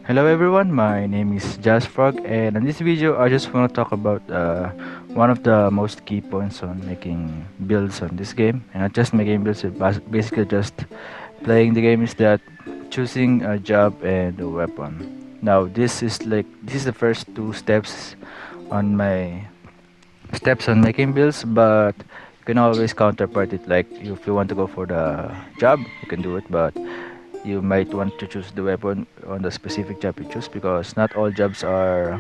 Hello everyone, my name is Frog, and in this video I just want to talk about one of the most key points on making builds on this game. And not just making builds, basically just playing the game, is that choosing a job and a weapon. Now this is the first two on my steps on making builds, but you can always counterpart it. Like if you want to go for the job, you can do it, but you might want to choose the weapon on the specific job you choose, because not all jobs are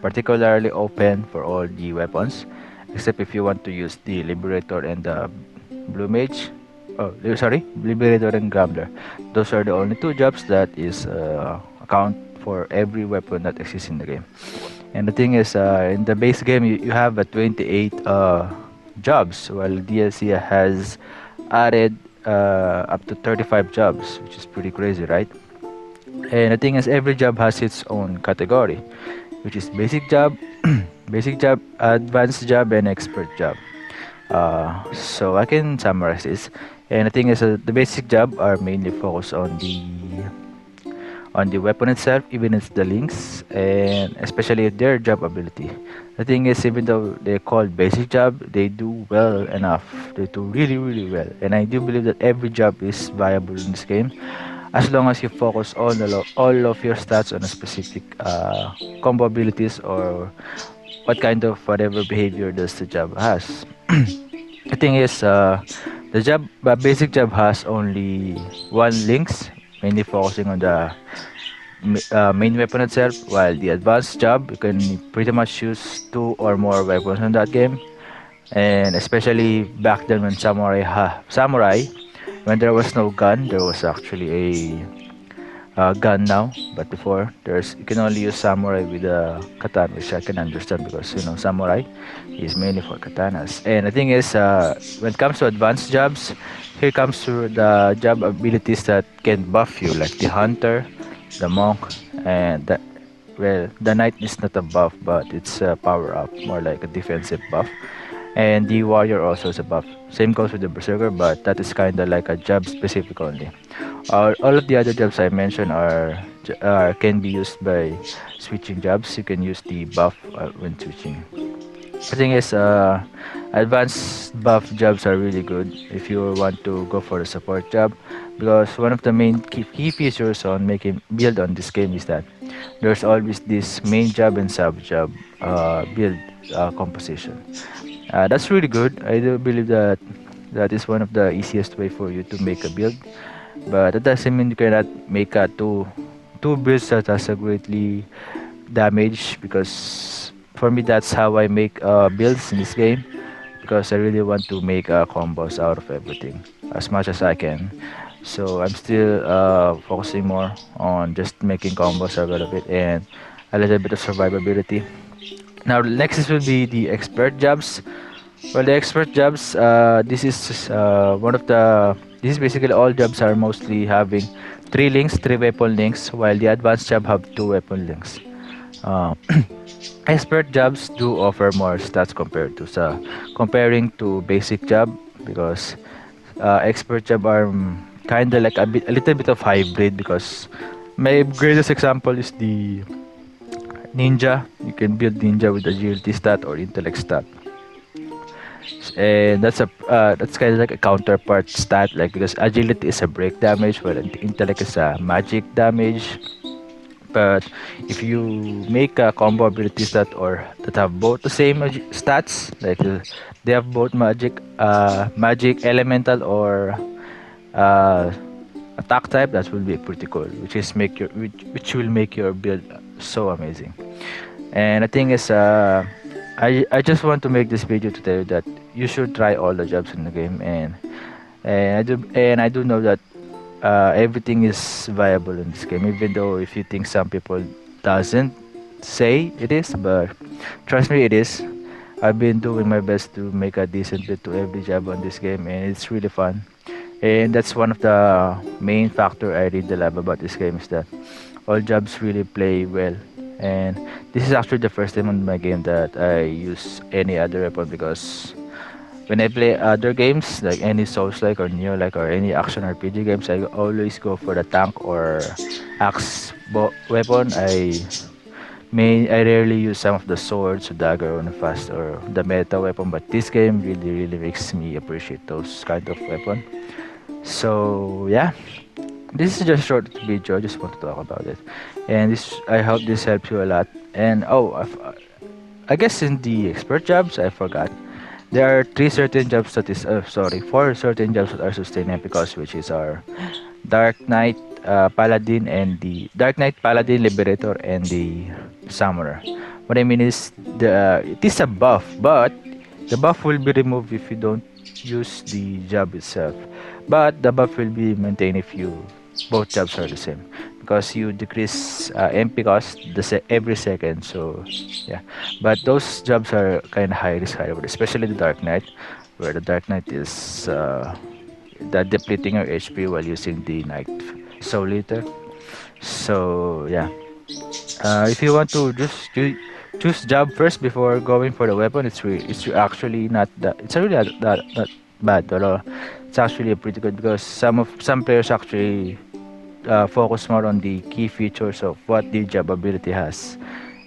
particularly open for all the weapons, except if you want to use the Liberator and the Blue Mage. Oh, sorry, Liberator and Gambler. Those are the only two jobs that is account for every weapon that exists in the game. And the thing is, in the base game, you have 28 jobs, while DLC has added up to 35 jobs, which is pretty crazy, right? And the thing is, every job has its own category, which is basic job, basic job, advanced job, and expert job. So I can summarize this. And the thing is, the basic job are mainly focused on the weapon itself, even it's the links, and especially their job ability. The thing is, even though they're called basic job, they do well enough. They do really, really well. And I do believe that every job is viable in this game, as long as you focus all of your stats on a specific combo abilities, or what kind of whatever behavior does the job has. The thing is, basic job has only one links, mainly focusing on the main weapon itself, while the advanced job, you can pretty much use two or more weapons in that game. And especially back then when samurai, when there was no gun, there was actually a gun now. But before, there's you can only use samurai with a katana, which I can understand, because samurai is mainly for katanas. And the thing is, when it comes to advanced jobs, here comes to the job abilities that can buff you, like the hunter, the monk, and the knight is not a buff, but it's a power up, more like a defensive buff. And the warrior also is a buff. Same goes with the berserker, but that is kind of like a job specific only. All of the other jobs I mentioned can be used by switching jobs. You can use the buff when switching. The thing is, advanced buff jobs are really good if you want to go for a support job, because one of the main key features on making build on this game is that there's always this main job and sub job build composition. That's really good. I do believe that that is one of the easiest way for you to make a build, but that doesn't mean you cannot make two builds that has a greatly damage, because for me that's how I make builds in this game, because I really want to make combos out of everything as much as I can. So I'm still focusing more on just making combos out of it, and a little bit of survivability. Now next will be the expert jobs. Well, the expert jobs, this is one of the. This is basically all jobs are mostly having three weapon links, while the advanced job have two weapon links. Uh, Expert jobs do offer more stats comparing to basic job, because expert job are kind of like a little bit of hybrid, because my greatest example is the ninja. You can build ninja with agility stat or intellect stat, and that's kind of like a counterpart stat, like, because agility is a break damage, while intellect is a magic damage. But if you make a combo abilities that have both the same stats, like they have both magic elemental or uh, attack type, that will be pretty cool, which will make your build so amazing. And the thing is, I just want to make this video to tell you that you should try all the jobs in the game, and I do know that everything is viable in this game, even though if you think some people doesn't say it is, but trust me, it is. I've been doing my best to make a decent bit to every job on this game, and it's really fun. And that's one of the main factor I really love about this game, is that all jobs really play well. And this is actually the first time on my game that I use any other weapon, because when I play other games like any Souls like or Neo like or any action RPG games, I always go for the tank or axe weapon, I rarely use some of the swords, dagger, or the fast or the meta weapon, but this game really makes me appreciate those kind of weapon. So yeah, this is just short video. I just want to talk about it, and this I hope this helps you a lot. And I guess in the expert jobs, I forgot. There are four certain jobs that are sustainable because which is our Dark Knight, Paladin, and the Dark Knight, Paladin, Liberator, and the Summoner. What I mean is it is a buff, but the buff will be removed if you don't use the job itself. But the buff will be maintained if you both jobs are the same because you decrease MP cost every second. So yeah, but those jobs are kind of high risk, high reward, especially the Dark Knight, where the Dark Knight is that depleting your HP while using the Night Soul Eater. So yeah, if you want to just choose job first before going for the weapon, it's actually not that it's really not bad, but it's actually pretty good because some players actually focus more on the key features of what the job ability has.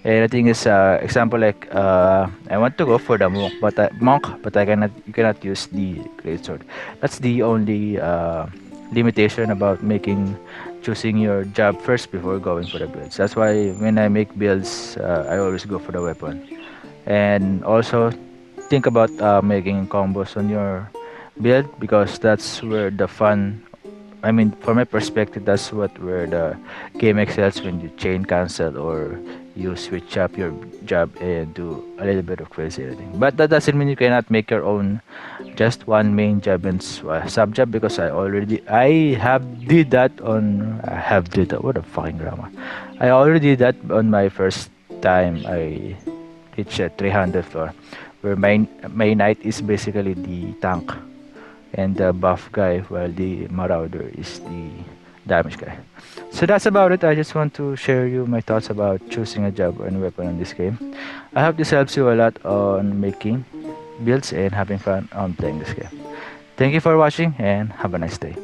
And I think is example like I want to go for the monk, but I cannot you cannot use the great sword. That's the only limitation about making choosing your job first before going for the builds. That's why when I make builds, I always go for the weapon. And also think about making combos on your build because that's where the fun. I mean, from my perspective, that's where the game excels when you chain cancel or you switch up your job and do a little bit of crazy editing. But that doesn't mean you cannot make your own just one main job and sub job because I have did that. What a fucking grammar. I already did that on my first time I reached a 300 floor, where my knight is basically the tank and the buff guy, while the marauder is the damage guy. So that's about it. I just want to share you my thoughts about choosing a job and weapon in this game. I hope this helps you a lot on making builds and having fun on playing this game. Thank you for watching and have a nice day.